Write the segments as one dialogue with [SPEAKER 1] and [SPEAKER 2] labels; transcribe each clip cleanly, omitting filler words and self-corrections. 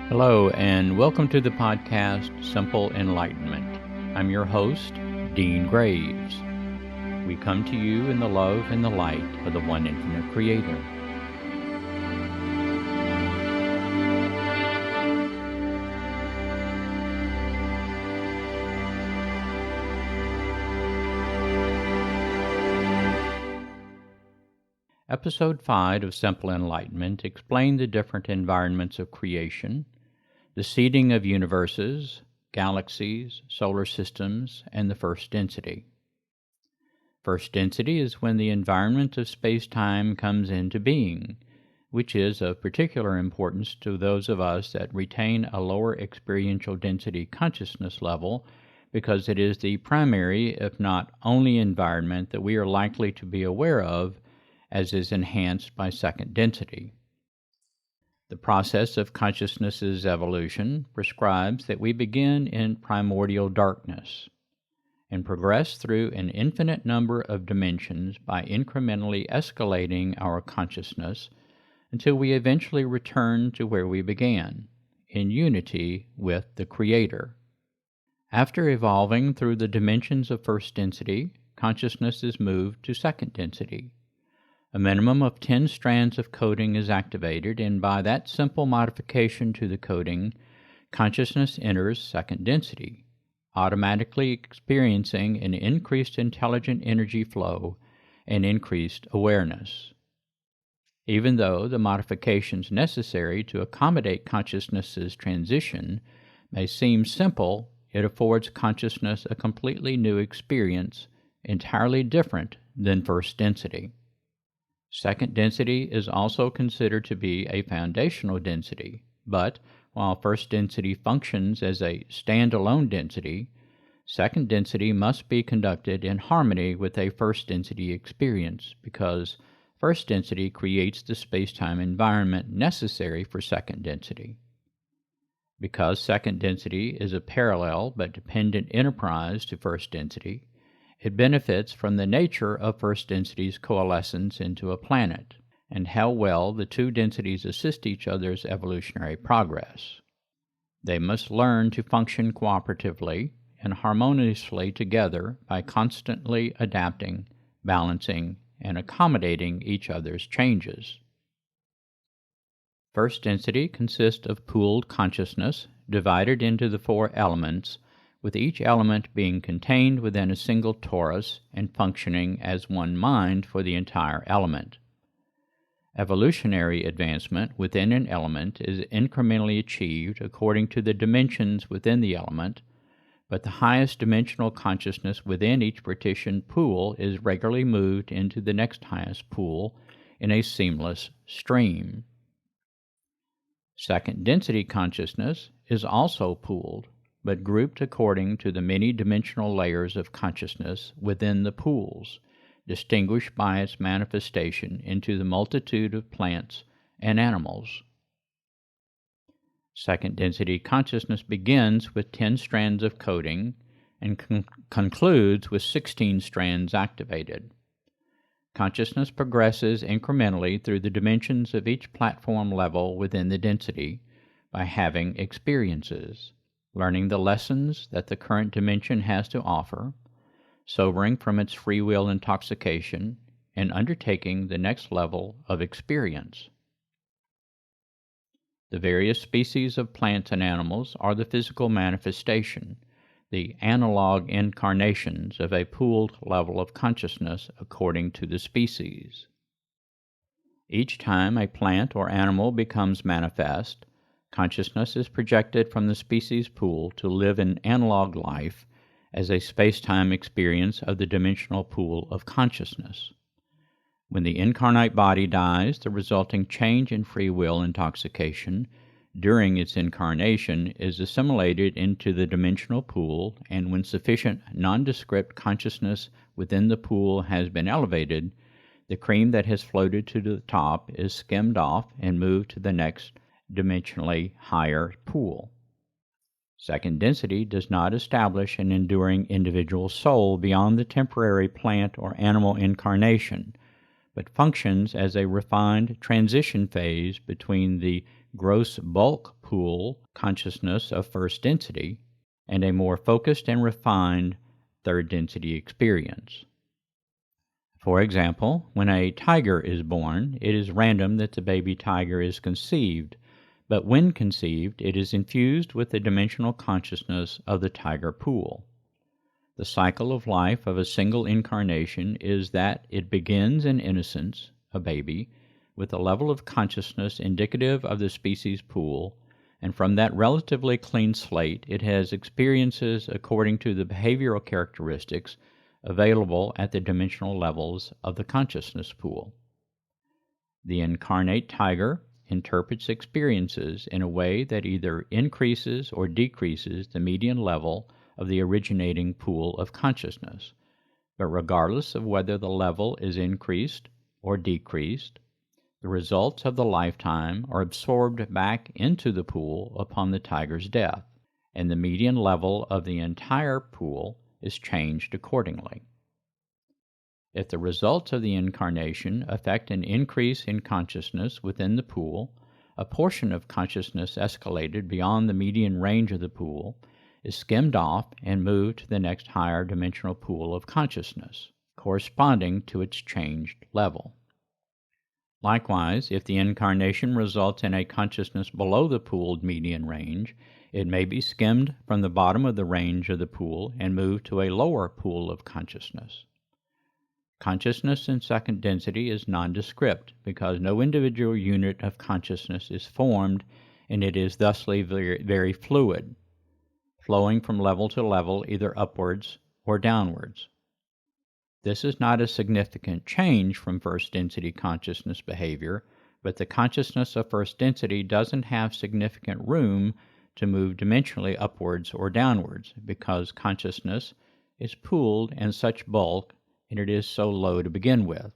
[SPEAKER 1] Hello, and welcome to the podcast Simple Enlightenment. I'm your host, Dean Graves. We come to you in the love and the light of the one infinite Creator. Episode 5 of Simple Enlightenment explained the different environments of creation, the seeding of universes, galaxies, solar systems, and the first density. First density is when the environment of space-time comes into being, which is of particular importance to those of us that retain a lower experiential density consciousness level, because it is the primary, if not only, environment that we are likely to be aware of, as is enhanced by second density. The process of consciousness's evolution prescribes that we begin in primordial darkness and progress through an infinite number of dimensions by incrementally escalating our consciousness until we eventually return to where we began, in unity with the Creator. After evolving through the dimensions of first density, consciousness is moved to second density. A minimum of 10 strands of coding is activated, and by that simple modification to the coding, consciousness enters second density, automatically experiencing an increased intelligent energy flow and increased awareness. Even though the modifications necessary to accommodate consciousness's transition may seem simple, it affords consciousness a completely new experience, entirely different than first density. Second density is also considered to be a foundational density, but while first density functions as a standalone density, second density must be conducted in harmony with a first density experience, because first density creates the space-time environment necessary for second density. Because second density is a parallel but dependent enterprise to first density, it benefits from the nature of first density's coalescence into a planet, and how well the two densities assist each other's evolutionary progress. They must learn to function cooperatively and harmoniously together by constantly adapting, balancing, and accommodating each other's changes. First density consists of pooled consciousness divided into the 4 elements, with each element being contained within a single torus and functioning as one mind for the entire element. Evolutionary advancement within an element is incrementally achieved according to the dimensions within the element, but the highest dimensional consciousness within each partitioned pool is regularly moved into the next highest pool in a seamless stream. Second density consciousness is also pooled, but grouped according to the many dimensional layers of consciousness within the pools, distinguished by its manifestation into the multitude of plants and animals. Second density consciousness begins with 10 strands of coding and concludes with 16 strands activated. Consciousness progresses incrementally through the dimensions of each platform level within the density by having experiences, learning the lessons that the current dimension has to offer, sobering from its free will intoxication, and undertaking the next level of experience. The various species of plants and animals are the physical manifestation, the analog incarnations of a pooled level of consciousness according to the species. Each time a plant or animal becomes manifest, consciousness is projected from the species pool to live an analog life as a space-time experience of the dimensional pool of consciousness. When the incarnate body dies, the resulting change in free will intoxication during its incarnation is assimilated into the dimensional pool, and when sufficient nondescript consciousness within the pool has been elevated, the cream that has floated to the top is skimmed off and moved to the next dimensionally higher pool. Second density does not establish an enduring individual soul beyond the temporary plant or animal incarnation, but functions as a refined transition phase between the gross bulk pool consciousness of first density and a more focused and refined third density experience. For example, when a tiger is born, it is random that the baby tiger is conceived, but when conceived, it is infused with the dimensional consciousness of the tiger pool. The cycle of life of a single incarnation is that it begins in innocence, a baby, with a level of consciousness indicative of the species pool, and from that relatively clean slate it has experiences according to the behavioral characteristics available at the dimensional levels of the consciousness pool. The incarnate tiger interprets experiences in a way that either increases or decreases the median level of the originating pool of consciousness, but regardless of whether the level is increased or decreased, the results of the lifetime are absorbed back into the pool upon the tiger's death, and the median level of the entire pool is changed accordingly. If the results of the incarnation affect an increase in consciousness within the pool, a portion of consciousness escalated beyond the median range of the pool is skimmed off and moved to the next higher dimensional pool of consciousness, corresponding to its changed level. Likewise, if the incarnation results in a consciousness below the pooled median range, it may be skimmed from the bottom of the range of the pool and moved to a lower pool of consciousness. Consciousness in second density is nondescript because no individual unit of consciousness is formed, and it is thusly very fluid, flowing from level to level either upwards or downwards. This is not a significant change from first density consciousness behavior, but the consciousness of first density doesn't have significant room to move dimensionally upwards or downwards because consciousness is pooled in such bulk and it is so low to begin with.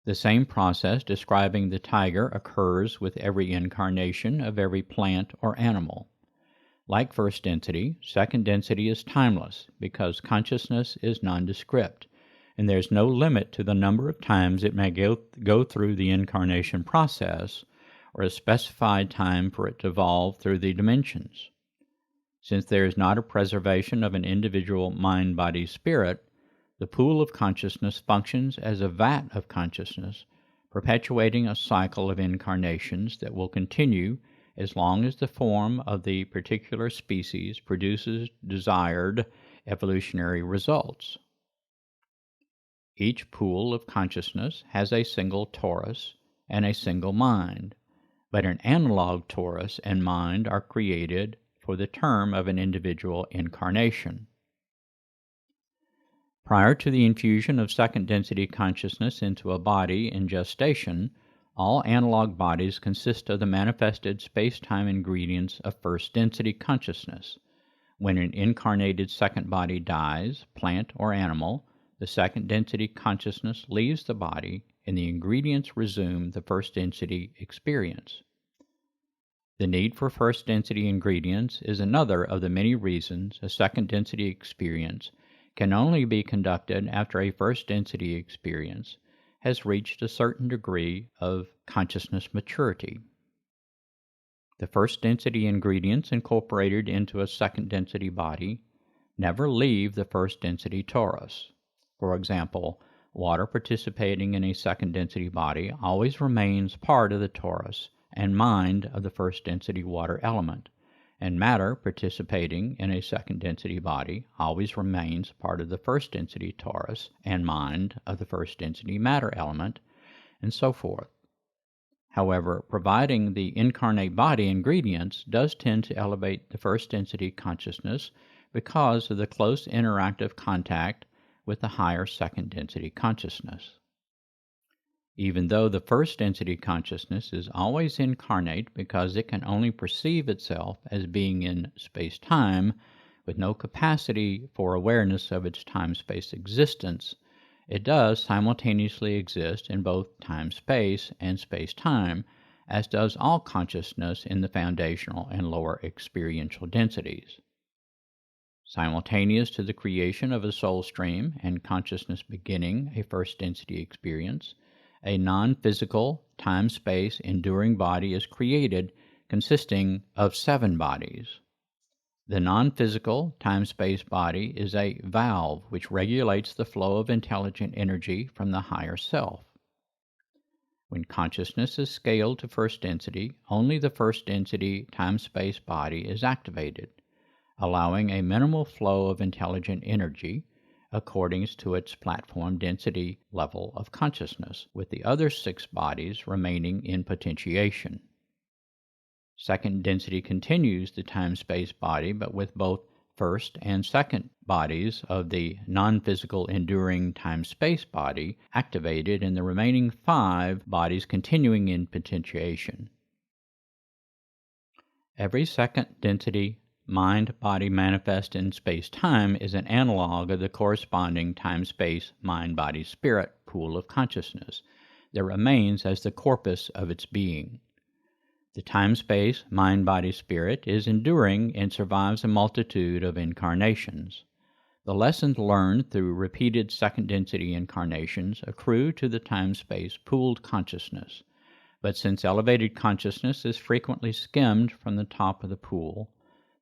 [SPEAKER 1] The same process describing the tiger occurs with every incarnation of every plant or animal. Like first density, second density is timeless because consciousness is nondescript, and there's no limit to the number of times it may go through the incarnation process or a specified time for it to evolve through the dimensions. Since there is not a preservation of an individual mind, body, spirit, the pool of consciousness functions as a vat of consciousness, perpetuating a cycle of incarnations that will continue as long as the form of the particular species produces desired evolutionary results. Each pool of consciousness has a single torus and a single mind, but an analog torus and mind are created for the term of an individual incarnation. Prior to the infusion of second density consciousness into a body in gestation, all analog bodies consist of the manifested space-time ingredients of first density consciousness. When an incarnated second body dies, plant or animal, the second density consciousness leaves the body and the ingredients resume the first density experience. The need for first density ingredients is another of the many reasons a second density experience can only be conducted after a first density experience has reached a certain degree of consciousness maturity. The first density ingredients incorporated into a second density body never leave the first density torus. For example, water participating in a second density body always remains part of the torus and mind of the first density water element, and matter participating in a second density body always remains part of the first density torus and mind of the first density matter element, and so forth. However, providing the incarnate body ingredients does tend to elevate the first density consciousness because of the close interactive contact with the higher second density consciousness. Even though the first density consciousness is always incarnate because it can only perceive itself as being in space-time with no capacity for awareness of its time-space existence, it does simultaneously exist in both time-space and space-time, as does all consciousness in the foundational and lower experiential densities. Simultaneous to the creation of a soul stream and consciousness beginning a first density experience, a non-physical, time-space enduring body is created consisting of 7 bodies. The non-physical time-space body is a valve which regulates the flow of intelligent energy from the higher self. When consciousness is scaled to first density, only the first density time-space body is activated, allowing a minimal flow of intelligent energy according to its platform density level of consciousness, with the other 6 bodies remaining in potentiation. Second density continues the time-space body, but with both first and second bodies of the non-physical enduring time-space body activated and the remaining 5 bodies continuing in potentiation. Every second density mind-body manifest in space-time is an analog of the corresponding time-space mind-body-spirit pool of consciousness that remains as the corpus of its being. The time-space, mind-body-spirit is enduring and survives a multitude of incarnations. The lessons learned through repeated second-density incarnations accrue to the time-space pooled consciousness, but since elevated consciousness is frequently skimmed from the top of the pool,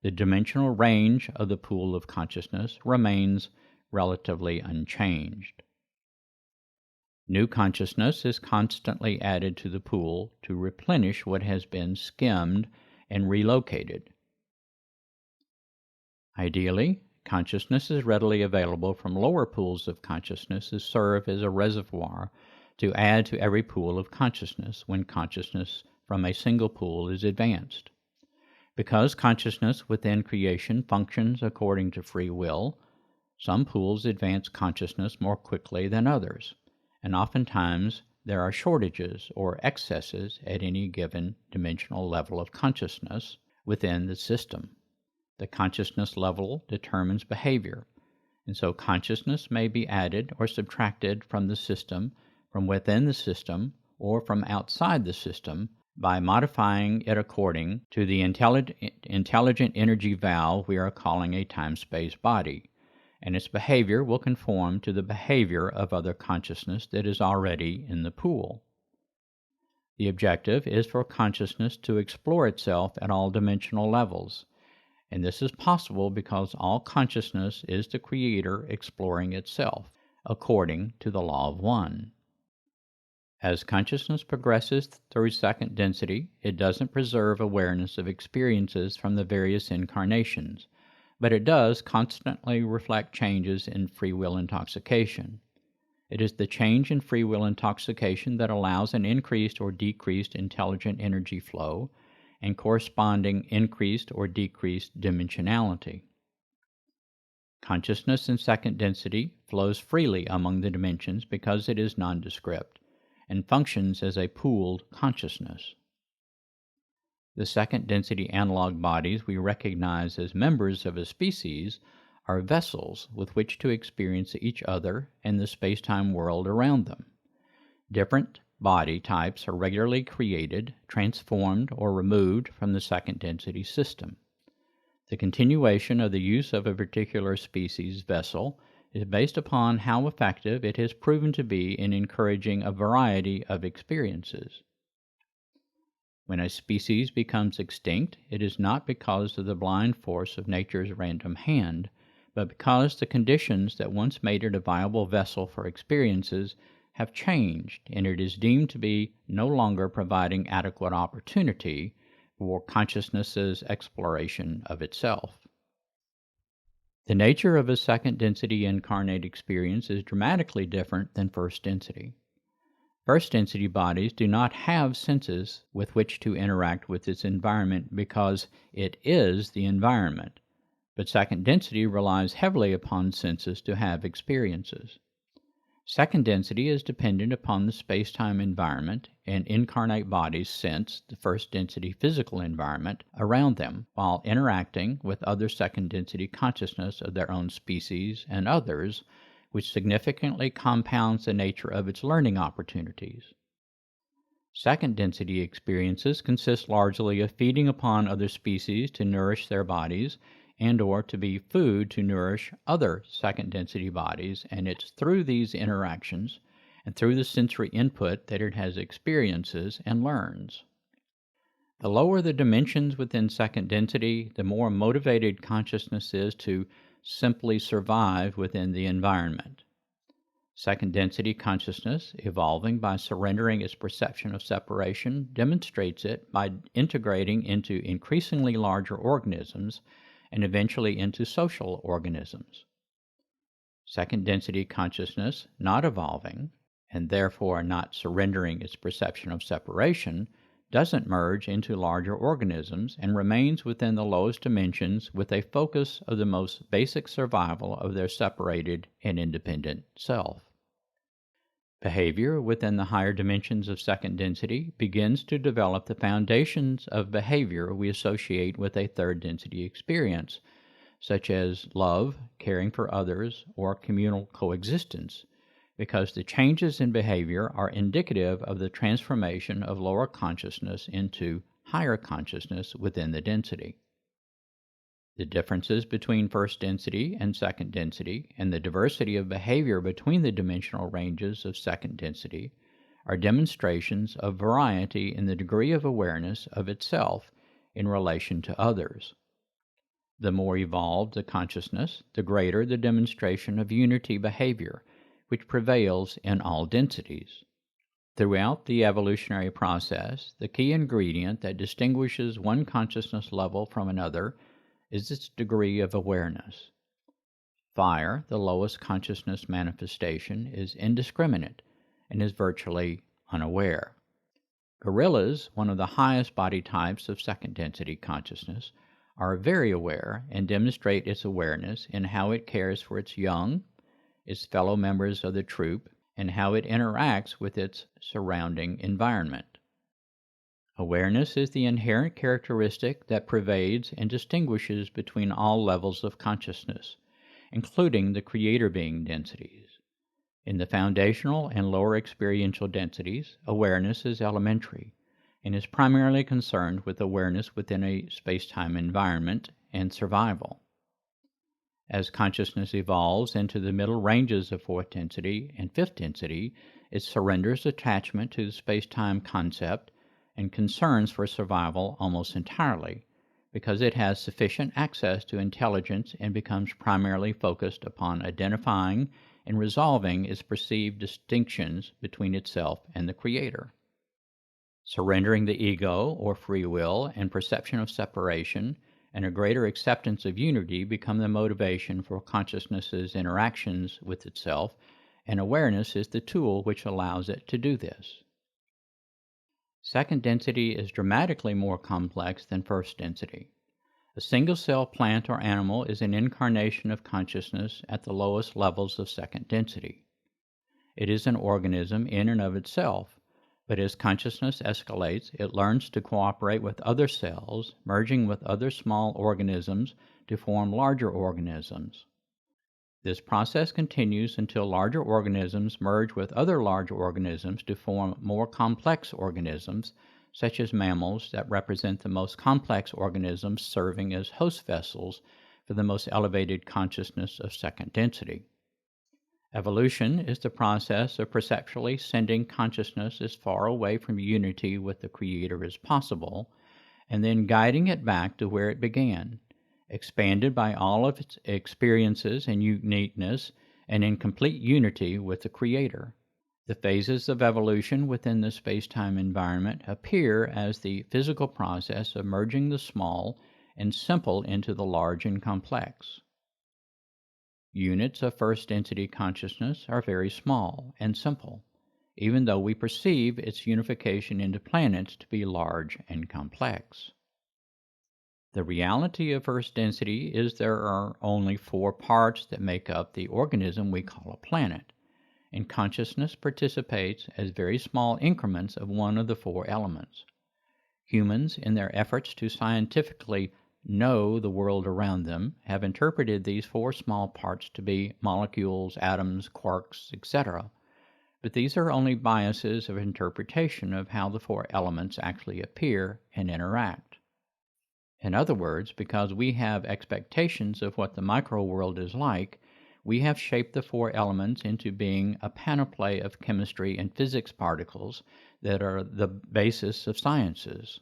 [SPEAKER 1] the dimensional range of the pool of consciousness remains relatively unchanged. New consciousness is constantly added to the pool to replenish what has been skimmed and relocated. Ideally, consciousness is readily available from lower pools of consciousness to serve as a reservoir to add to every pool of consciousness when consciousness from a single pool is advanced. Because consciousness within creation functions according to free will, some pools advance consciousness more quickly than others, and oftentimes there are shortages or excesses at any given dimensional level of consciousness within the system. The consciousness level determines behavior, and so consciousness may be added or subtracted from the system, from within the system, or from outside the system by modifying it according to the intelligent energy valve we are calling a time-space body, and its behavior will conform to the behavior of other consciousness that is already in the pool. The objective is for consciousness to explore itself at all dimensional levels, and this is possible because all consciousness is the creator exploring itself, according to the law of one. As consciousness progresses through second density, it doesn't preserve awareness of experiences from the various incarnations, but it does constantly reflect changes in free will intoxication. It is the change in free will intoxication that allows an increased or decreased intelligent energy flow and corresponding increased or decreased dimensionality. Consciousness in second density flows freely among the dimensions because it is nondescript and functions as a pooled consciousness. The second density analog bodies we recognize as members of a species are vessels with which to experience each other and the space-time world around them. Different body types are regularly created, transformed, or removed from the second density system. The continuation of the use of a particular species vessel is based upon how effective it has proven to be in encouraging a variety of experiences. When a species becomes extinct, it is not because of the blind force of nature's random hand, but because the conditions that once made it a viable vessel for experiences have changed, and it is deemed to be no longer providing adequate opportunity for consciousness's exploration of itself. The nature of a second density incarnate experience is dramatically different than first density. First density bodies do not have senses with which to interact with its environment because it is the environment, but second density relies heavily upon senses to have experiences. Second density is dependent upon the space-time environment, and incarnate bodies sense the first density physical environment around them while interacting with other second density consciousness of their own species and others, which significantly compounds the nature of its learning opportunities. Second density experiences consist largely of feeding upon other species to nourish their bodies and or to be food to nourish other second density bodies, and it's through these interactions and through the sensory input that it has experiences and learns. The lower the dimensions within second density, the more motivated consciousness is to simply survive within the environment. Second density consciousness, evolving by surrendering its perception of separation, demonstrates it by integrating into increasingly larger organisms and eventually into social organisms. Second density consciousness, not evolving, and therefore not surrendering its perception of separation, doesn't merge into larger organisms and remains within the lowest dimensions with a focus of the most basic survival of their separated and independent self. Behavior within the higher dimensions of second density begins to develop the foundations of behavior we associate with a third density experience, such as love, caring for others, or communal coexistence, because the changes in behavior are indicative of the transformation of lower consciousness into higher consciousness within the density. The differences between first density and second density, and the diversity of behavior between the dimensional ranges of second density, are demonstrations of variety in the degree of awareness of itself in relation to others. The more evolved the consciousness, the greater the demonstration of unity behavior, which prevails in all densities. Throughout the evolutionary process, the key ingredient that distinguishes one consciousness level from another is its degree of awareness. Fire, the lowest consciousness manifestation, is indiscriminate and is virtually unaware. Gorillas, one of the highest body types of second density consciousness, are very aware and demonstrate its awareness in how it cares for its young, its fellow members of the troop, and how it interacts with its surrounding environment. Awareness is the inherent characteristic that pervades and distinguishes between all levels of consciousness, including the creator being densities. In the foundational and lower experiential densities, awareness is elementary and is primarily concerned with awareness within a space-time environment and survival. As consciousness evolves into the middle ranges of fourth density and fifth density, it surrenders attachment to the space-time concept and concerns for survival almost entirely, because it has sufficient access to intelligence and becomes primarily focused upon identifying and resolving its perceived distinctions between itself and the Creator. Surrendering the ego, or free will, and perception of separation, and a greater acceptance of unity become the motivation for consciousness's interactions with itself, and awareness is the tool which allows it to do this. Second density is dramatically more complex than first density. A single-cell plant or animal is an incarnation of consciousness at the lowest levels of second density. It is an organism in and of itself, but as consciousness escalates, it learns to cooperate with other cells, merging with other small organisms to form larger organisms. This process continues until larger organisms merge with other large organisms to form more complex organisms, such as mammals that represent the most complex organisms serving as host vessels for the most elevated consciousness of second density. Evolution is the process of perceptually sending consciousness as far away from unity with the Creator as possible, and then guiding it back to where it began, expanded by all of its experiences and uniqueness, and in complete unity with the Creator. The phases of evolution within the space-time environment appear as the physical process of merging the small and simple into the large and complex. Units of first density consciousness are very small and simple, even though we perceive its unification into planets to be large and complex. The reality of first density is there are only 4 parts that make up the organism we call a planet, and consciousness participates as very small increments of one of the 4 elements. Humans, in their efforts to scientifically know the world around them, have interpreted these 4 small parts to be molecules, atoms, quarks, etc., but these are only biases of interpretation of how the 4 elements actually appear and interact. In other words, because we have expectations of what the micro-world is like, we have shaped the 4 elements into being a panoply of chemistry and physics particles that are the basis of sciences.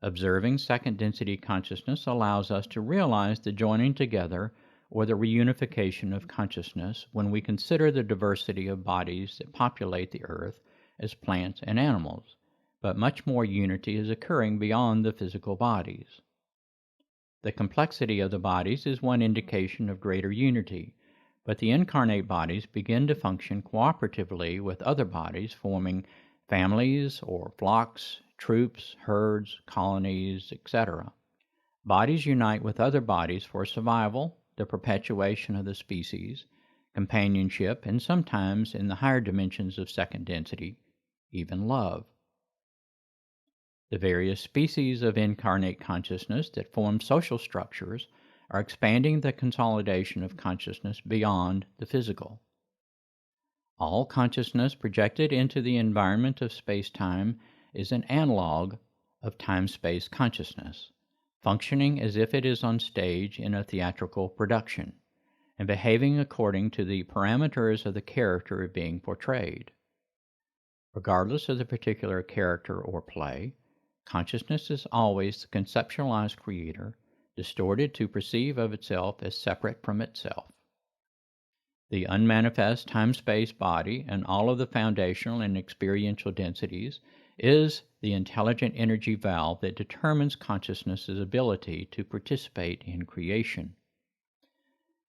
[SPEAKER 1] Observing second density consciousness allows us to realize the joining together or the reunification of consciousness when we consider the diversity of bodies that populate the earth as plants and animals, but much more unity is occurring beyond the physical bodies. The complexity of the bodies is one indication of greater unity, but the incarnate bodies begin to function cooperatively with other bodies, forming families or flocks, troops, herds, colonies, etc. Bodies unite with other bodies for survival, the perpetuation of the species, companionship, and sometimes, in the higher dimensions of second density, even love. The various species of incarnate consciousness that form social structures are expanding the consolidation of consciousness beyond the physical. All consciousness projected into the environment of space-time is an analog of time-space consciousness, functioning as if it is on stage in a theatrical production, and behaving according to the parameters of the character being portrayed. Regardless of the particular character or play, consciousness is always the conceptualized creator, distorted to perceive of itself as separate from itself. The unmanifest time-space body and all of the foundational and experiential densities is the intelligent energy valve that determines consciousness's ability to participate in creation.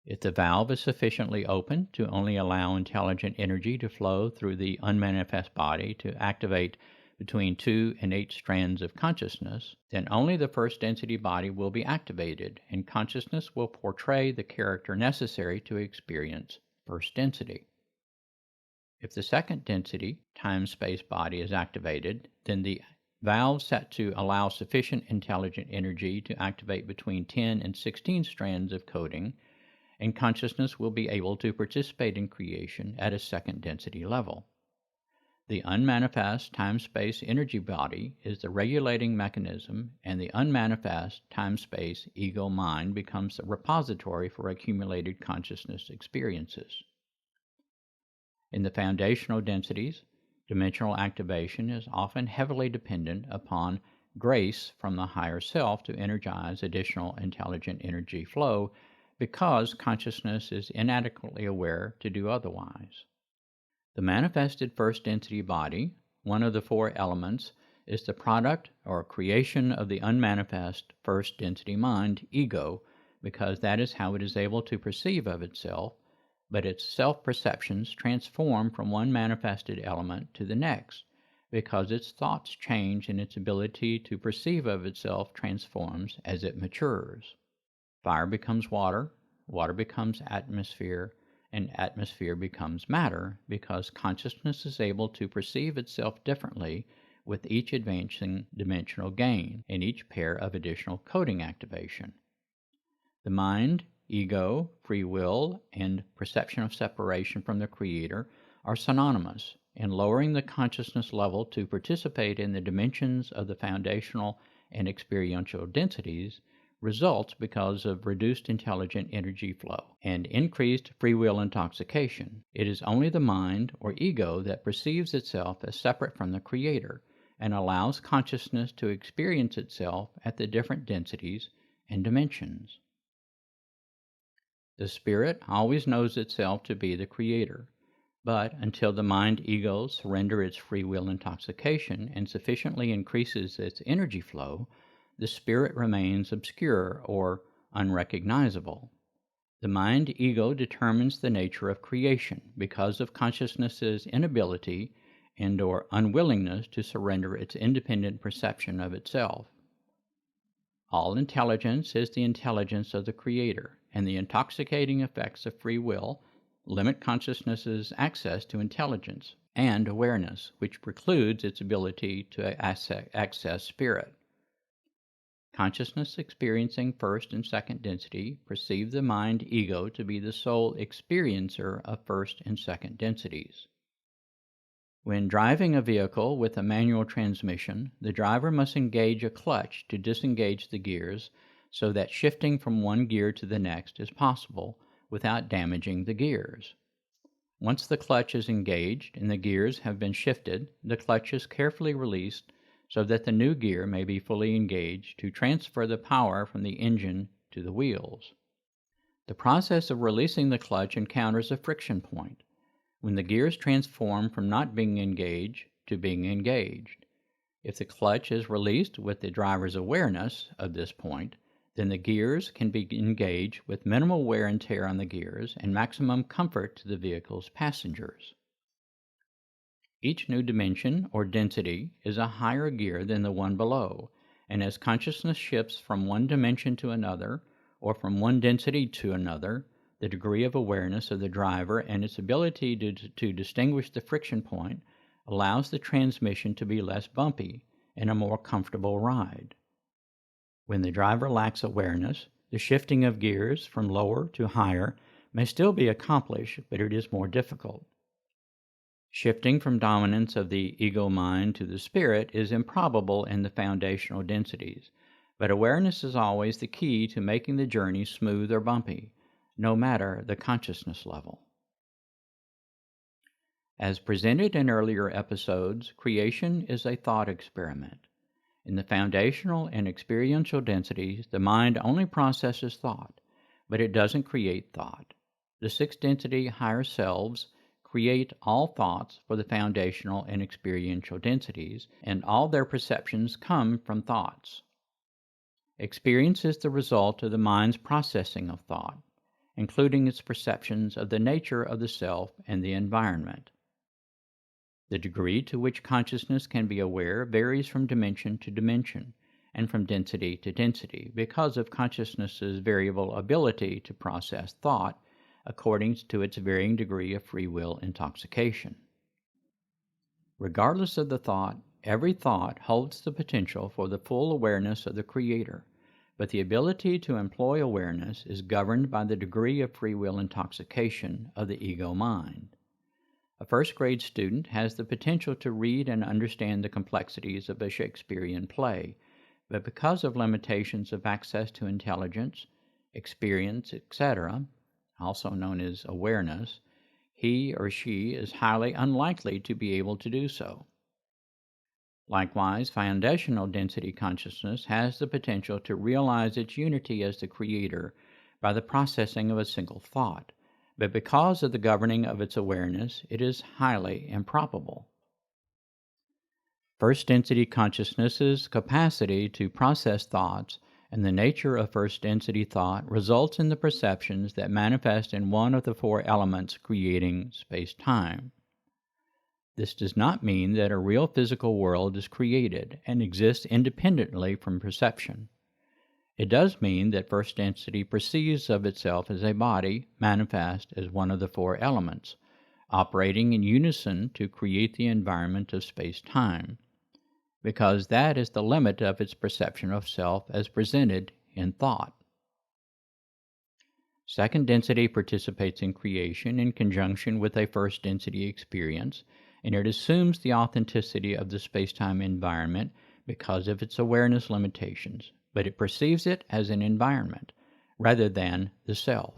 [SPEAKER 1] If the valve is sufficiently open to only allow intelligent energy to flow through the unmanifest body to activate between 2 and 8 strands of consciousness, then only the first density body will be activated, and consciousness will portray the character necessary to experience first density. If the second density time-space body is activated, then the valve set to allow sufficient intelligent energy to activate between 10 and 16 strands of coding, and consciousness will be able to participate in creation at a second density level. The unmanifest time-space energy body is the regulating mechanism, and the unmanifest time-space ego-mind becomes the repository for accumulated consciousness experiences. In the foundational densities, dimensional activation is often heavily dependent upon grace from the higher self to energize additional intelligent energy flow because consciousness is inadequately aware to do otherwise. The manifested first density body, one of the 4 elements, is the product or creation of the unmanifest first density mind, ego, because that is how it is able to perceive of itself, but its self-perceptions transform from one manifested element to the next, because its thoughts change and its ability to perceive of itself transforms as it matures. Fire becomes water, water becomes atmosphere, and atmosphere becomes matter, because consciousness is able to perceive itself differently with each advancing dimensional gain and each pair of additional coding activation. The mind, ego, free will, and perception of separation from the Creator are synonymous in lowering the consciousness level to participate in the dimensions of the foundational and experiential densities results because of reduced intelligent energy flow and increased free will intoxication. It is only the mind or ego that perceives itself as separate from the Creator and allows consciousness to experience itself at the different densities and dimensions. The spirit always knows itself to be the Creator, but until the mind-ego surrender its free will intoxication and sufficiently increases its energy flow, the spirit remains obscure or unrecognizable. The mind-ego determines the nature of creation because of consciousness's inability and or unwillingness to surrender its independent perception of itself. All intelligence is the intelligence of the Creator, and the intoxicating effects of free will limit consciousness's access to intelligence and awareness, which precludes its ability to access spirit. Consciousness experiencing first and second density perceive the mind-ego to be the sole experiencer of first and second densities. When driving a vehicle with a manual transmission, the driver must engage a clutch to disengage the gears so that shifting from one gear to the next is possible without damaging the gears. Once the clutch is engaged and the gears have been shifted, the clutch is carefully released so that the new gear may be fully engaged to transfer the power from the engine to the wheels. The process of releasing the clutch encounters a friction point, when the gears transform from not being engaged to being engaged. If the clutch is released with the driver's awareness of this point, then the gears can be engaged with minimal wear and tear on the gears and maximum comfort to the vehicle's passengers. Each new dimension or density is a higher gear than the one below, and as consciousness shifts from one dimension to another, or from one density to another, the degree of awareness of the driver and its ability to distinguish the friction point allows the transmission to be less bumpy and a more comfortable ride. When the driver lacks awareness, the shifting of gears from lower to higher may still be accomplished, but it is more difficult. Shifting from dominance of the ego mind to the spirit is improbable in the foundational densities, but awareness is always the key to making the journey smooth or bumpy, no matter the consciousness level. As presented in earlier episodes, creation is a thought experiment. In the foundational and experiential densities, the mind only processes thought, but it doesn't create thought. The sixth density higher selves create all thoughts for the foundational and experiential densities, and all their perceptions come from thoughts. Experience is the result of the mind's processing of thought, including its perceptions of the nature of the self and the environment. The degree to which consciousness can be aware varies from dimension to dimension and from density to density because of consciousness's variable ability to process thought according to its varying degree of free will intoxication. Regardless of the thought, every thought holds the potential for the full awareness of the Creator, but the ability to employ awareness is governed by the degree of free will intoxication of the ego mind. A first-grade student has the potential to read and understand the complexities of a Shakespearean play, but because of limitations of access to intelligence, experience, etc., also known as awareness, he or she is highly unlikely to be able to do so. Likewise, foundational density consciousness has the potential to realize its unity as the Creator by the processing of a single thought, but because of the governing of its awareness, it is highly improbable. First density consciousness's capacity to process thoughts and the nature of first density thought results in the perceptions that manifest in one of the four elements creating space-time. This does not mean that a real physical world is created and exists independently from perception. It does mean that first density perceives of itself as a body manifest as one of the four elements, operating in unison to create the environment of space-time, because that is the limit of its perception of self as presented in thought. Second density participates in creation in conjunction with a first density experience, and it assumes the authenticity of the space-time environment because of its awareness limitations, but it perceives it as an environment rather than the self.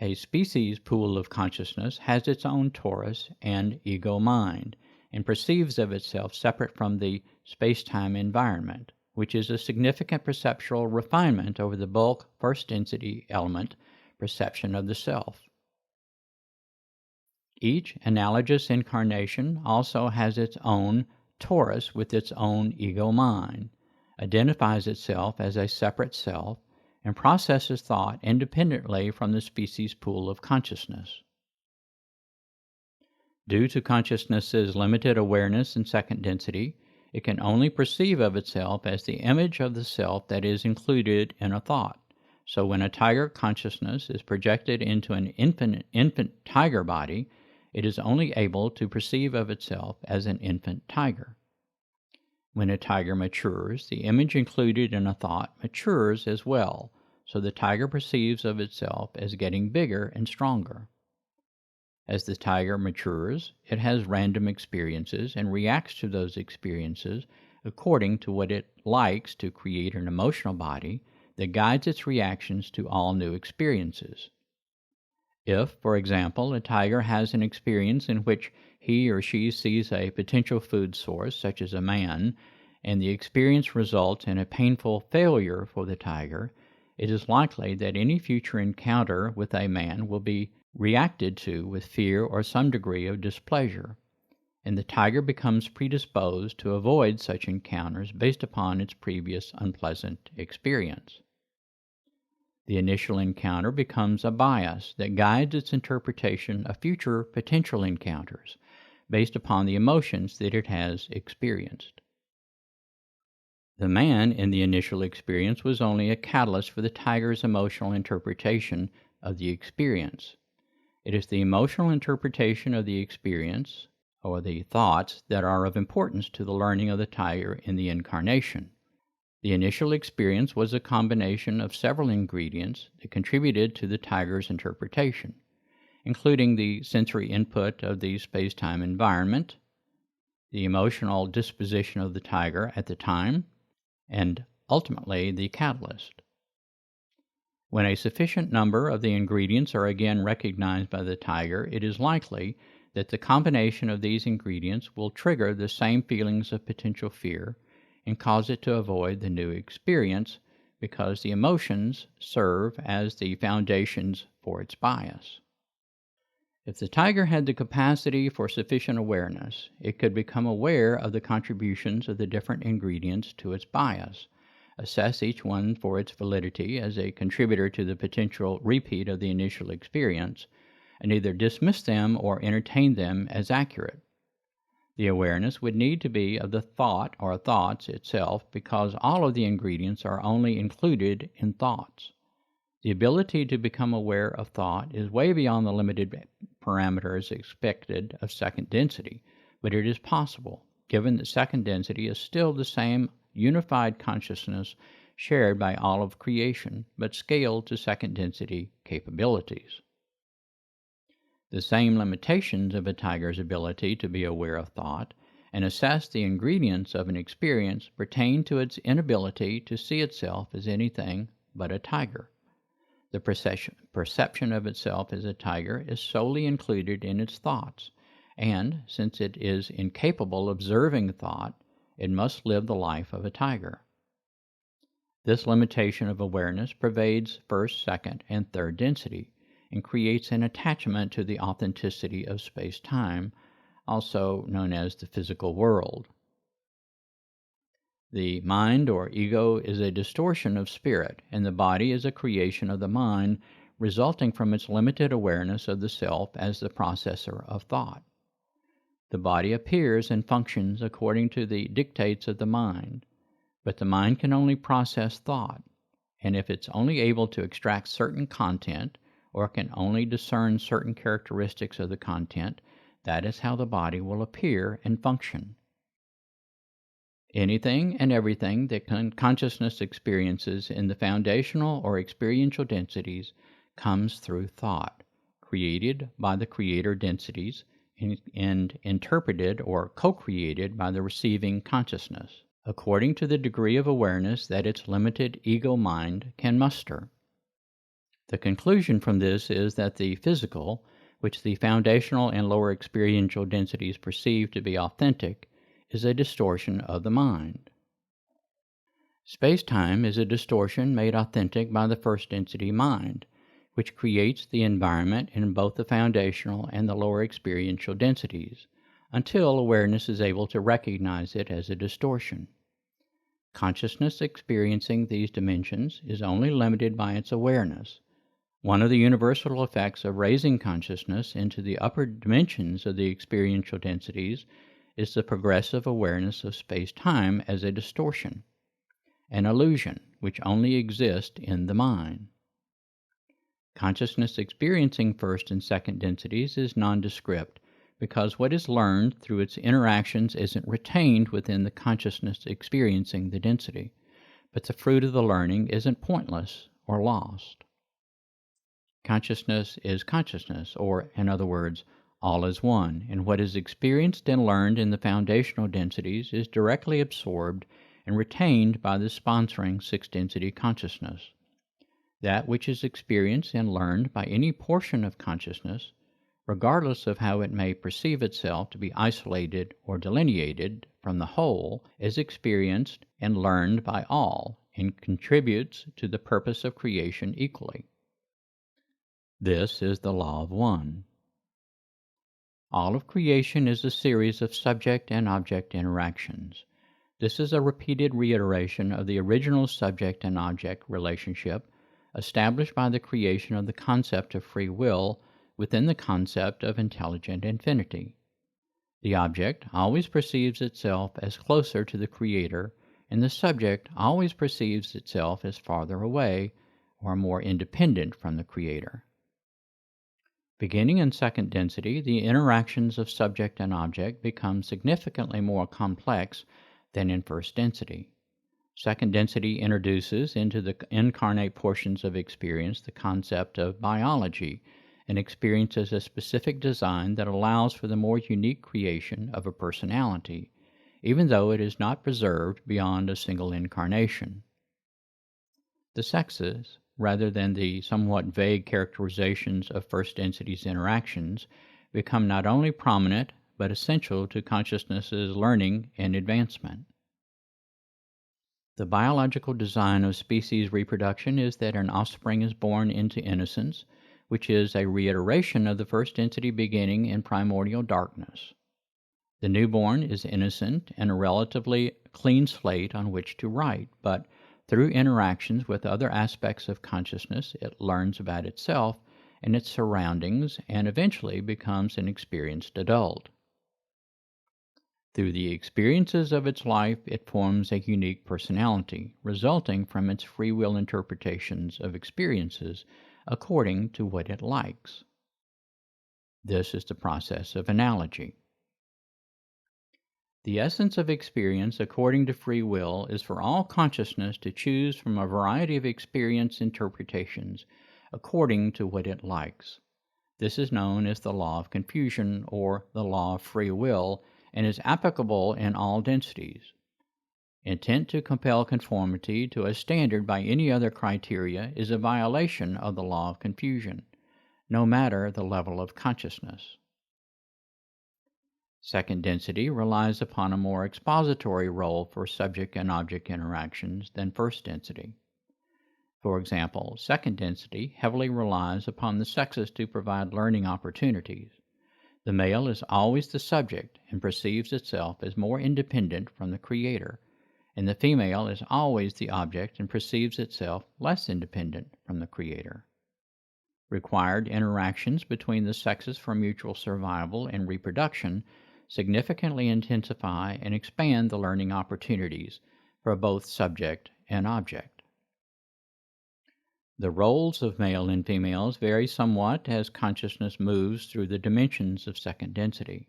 [SPEAKER 1] A species pool of consciousness has its own torus and ego mind, and perceives of itself separate from the space-time environment, which is a significant perceptual refinement over the bulk first-density element perception of the self. Each analogous incarnation also has its own torus with its own ego mind, identifies itself as a separate self, and processes thought independently from the species pool of consciousness. Due to consciousness's limited awareness in second density, it can only perceive of itself as the image of the self that is included in a thought. So when a tiger consciousness is projected into an infant tiger body, it is only able to perceive of itself as an infant tiger. When a tiger matures, the image included in a thought matures as well, so the tiger perceives of itself as getting bigger and stronger. As the tiger matures, it has random experiences and reacts to those experiences according to what it likes to create an emotional body that guides its reactions to all new experiences. If, for example, a tiger has an experience in which he or she sees a potential food source, such as a man, and the experience results in a painful failure for the tiger, it is likely that any future encounter with a man will be reacted to with fear or some degree of displeasure, and the tiger becomes predisposed to avoid such encounters based upon its previous unpleasant experience. The initial encounter becomes a bias that guides its interpretation of future potential encounters based upon the emotions that it has experienced. The man in the initial experience was only a catalyst for the tiger's emotional interpretation of the experience. It is the emotional interpretation of the experience, or the thoughts, that are of importance to the learning of the tiger in the incarnation. The initial experience was a combination of several ingredients that contributed to the tiger's interpretation, including the sensory input of the space-time environment, the emotional disposition of the tiger at the time, and ultimately the catalyst. When a sufficient number of the ingredients are again recognized by the tiger, it is likely that the combination of these ingredients will trigger the same feelings of potential fear and cause it to avoid the new experience, because the emotions serve as the foundations for its bias. If the tiger had the capacity for sufficient awareness, it could become aware of the contributions of the different ingredients to its bias, assess each one for its validity as a contributor to the potential repeat of the initial experience, and either dismiss them or entertain them as accurate. The awareness would need to be of the thought or thoughts itself, because all of the ingredients are only included in thoughts. The ability to become aware of thought is way beyond the limited parameters expected of second density, but it is possible, given that second density is still the same unified consciousness shared by all of creation, but scaled to second density capabilities. The same limitations of a tiger's ability to be aware of thought and assess the ingredients of an experience pertain to its inability to see itself as anything but a tiger. The perception of itself as a tiger is solely included in its thoughts, and since it is incapable of observing thought, it must live the life of a tiger. This limitation of awareness pervades first, second, and third density, and creates an attachment to the authenticity of space-time, also known as the physical world. The mind or ego is a distortion of spirit, and the body is a creation of the mind resulting from its limited awareness of the self as the processor of thought. The body appears and functions according to the dictates of the mind, but the mind can only process thought, and if it's only able to extract certain content, or can only discern certain characteristics of the content, that is how the body will appear and function. Anything and everything that consciousness experiences in the foundational or experiential densities comes through thought, created by the creator densities and interpreted or co-created by the receiving consciousness, according to the degree of awareness that its limited ego mind can muster. The conclusion from this is that the physical, which the foundational and lower experiential densities perceive to be authentic, is a distortion of the mind. Space-time is a distortion made authentic by the first density mind, which creates the environment in both the foundational and the lower experiential densities, until awareness is able to recognize it as a distortion. Consciousness experiencing these dimensions is only limited by its awareness. One of the universal effects of raising consciousness into the upper dimensions of the experiential densities is the progressive awareness of space-time as a distortion, an illusion which only exists in the mind. Consciousness experiencing first and second densities is nondescript, because what is learned through its interactions isn't retained within the consciousness experiencing the density, but the fruit of the learning isn't pointless or lost. Consciousness is consciousness, or, in other words, all is one, and what is experienced and learned in the foundational densities is directly absorbed and retained by the sponsoring sixth-density consciousness. That which is experienced and learned by any portion of consciousness regardless of how it may perceive itself to be isolated or delineated from the whole, is experienced and learned by all and contributes to the purpose of creation equally. This is the law of one. All of creation is a series of subject and object interactions. This is a repeated reiteration of the original subject and object relationship established by the creation of the concept of free will within the concept of intelligent infinity. The object always perceives itself as closer to the Creator, and the subject always perceives itself as farther away or more independent from the Creator. Beginning in second density, the interactions of subject and object become significantly more complex than in first density. Second density introduces into the incarnate portions of experience the concept of biology, and experience as a specific design that allows for the more unique creation of a personality, even though it is not preserved beyond a single incarnation. The sexes, rather than the somewhat vague characterizations of first density's interactions, become not only prominent but essential to consciousness's learning and advancement. The biological design of species reproduction is that an offspring is born into innocence, which is a reiteration of the first density beginning in primordial darkness. The newborn is innocent and a relatively clean slate on which to write, but through interactions with other aspects of consciousness, it learns about itself and its surroundings and eventually becomes an experienced adult. Through the experiences of its life, it forms a unique personality, resulting from its free will interpretations of experiences according to what it likes. This is the process of analogy. The essence of experience, according to free will, is for all consciousness to choose from a variety of experience interpretations according to what it likes. This is known as the law of confusion or the law of free will, and is applicable in all densities. Intent to compel conformity to a standard by any other criteria is a violation of the law of confusion, no matter the level of consciousness. Second density relies upon a more expository role for subject and object interactions than first density. For example, second density heavily relies upon the sexes to provide learning opportunities. The male is always the subject and perceives itself as more independent from the Creator, and the female is always the object and perceives itself less independent from the Creator. Required interactions between the sexes for mutual survival and reproduction significantly intensify and expand the learning opportunities for both subject and object. The roles of male and females vary somewhat as consciousness moves through the dimensions of second density.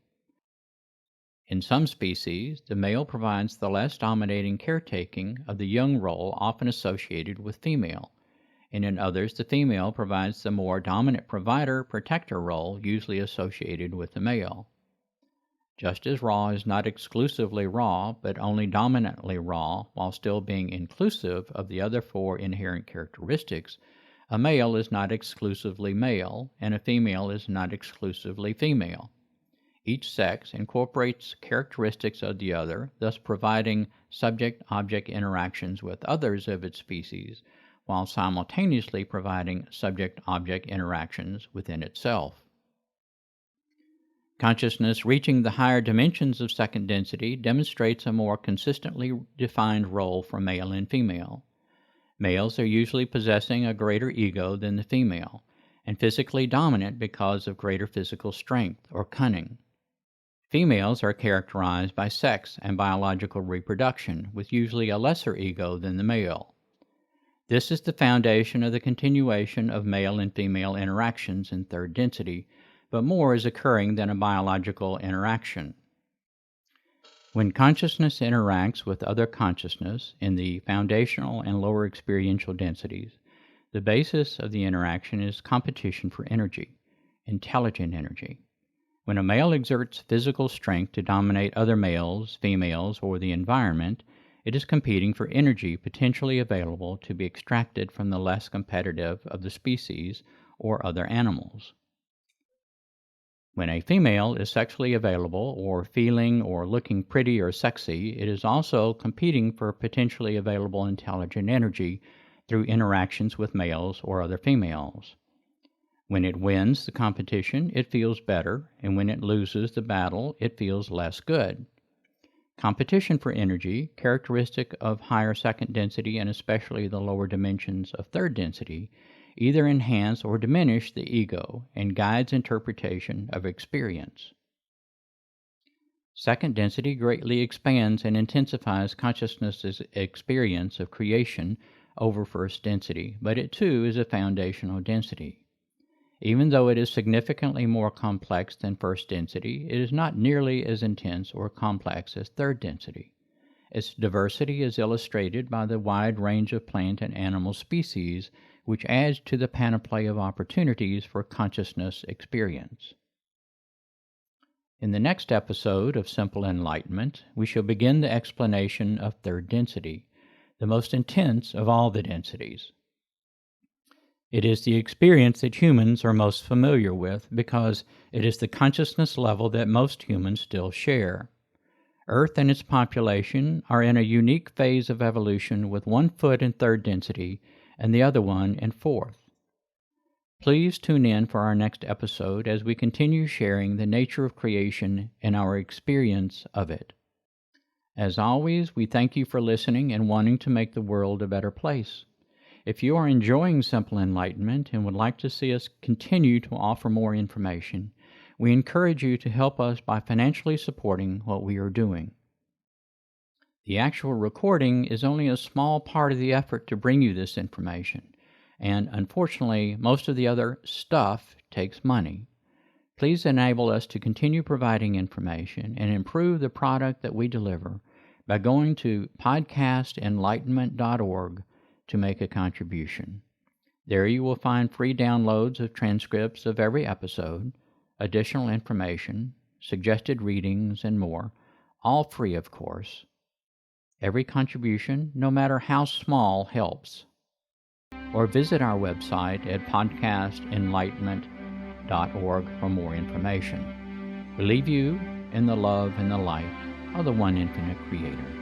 [SPEAKER 1] In some species, the male provides the less dominating caretaking of the young role often associated with female, and in others the female provides the more dominant provider-protector role usually associated with the male. Just as raw is not exclusively raw, but only dominantly raw while still being inclusive of the other four inherent characteristics, a male is not exclusively male, and a female is not exclusively female. Each sex incorporates characteristics of the other, thus providing subject-object interactions with others of its species, while simultaneously providing subject-object interactions within itself. Consciousness reaching the higher dimensions of second density demonstrates a more consistently defined role for male and female. Males are usually possessing a greater ego than the female, and physically dominant because of greater physical strength or cunning. Females are characterized by sex and biological reproduction, with usually a lesser ego than the male. This is the foundation of the continuation of male and female interactions in third density, but more is occurring than a biological interaction. When consciousness interacts with other consciousness in the foundational and lower experiential densities, the basis of the interaction is competition for energy, intelligent energy. When a male exerts physical strength to dominate other males, females, or the environment, it is competing for energy potentially available to be extracted from the less competitive of the species or other animals. When a female is sexually available or feeling or looking pretty or sexy, it is also competing for potentially available intelligent energy through interactions with males or other females. When it wins the competition, it feels better, and when it loses the battle, it feels less good. Competition for energy, characteristic of higher second density and especially the lower dimensions of third density, either enhance or diminish the ego and guides interpretation of experience. Second density greatly expands and intensifies consciousness's experience of creation over first density, but it too is a foundational density. Even though it is significantly more complex than first density, it is not nearly as intense or complex as third density. Its diversity is illustrated by the wide range of plant and animal species, which adds to the panoply of opportunities for consciousness experience. In the next episode of Simple Enlightenment, we shall begin the explanation of third density, the most intense of all the densities. It is the experience that humans are most familiar with because it is the consciousness level that most humans still share. Earth and its population are in a unique phase of evolution with one foot in third density and the other one in fourth. Please tune in for our next episode as we continue sharing the nature of creation and our experience of it. As always, we thank you for listening and wanting to make the world a better place. If you are enjoying Simple Enlightenment and would like to see us continue to offer more information, we encourage you to help us by financially supporting what we are doing. The actual recording is only a small part of the effort to bring you this information, and unfortunately, most of the other stuff takes money. Please enable us to continue providing information and improve the product that we deliver by going to podcastenlightenment.org to make a contribution. There you will find free downloads of transcripts of every episode, additional information, suggested readings, and more, all free, of course. Every contribution, no matter how small, helps. Or visit our website at podcastenlightenment.org for more information. We leave you in the love and the light of the One Infinite Creator.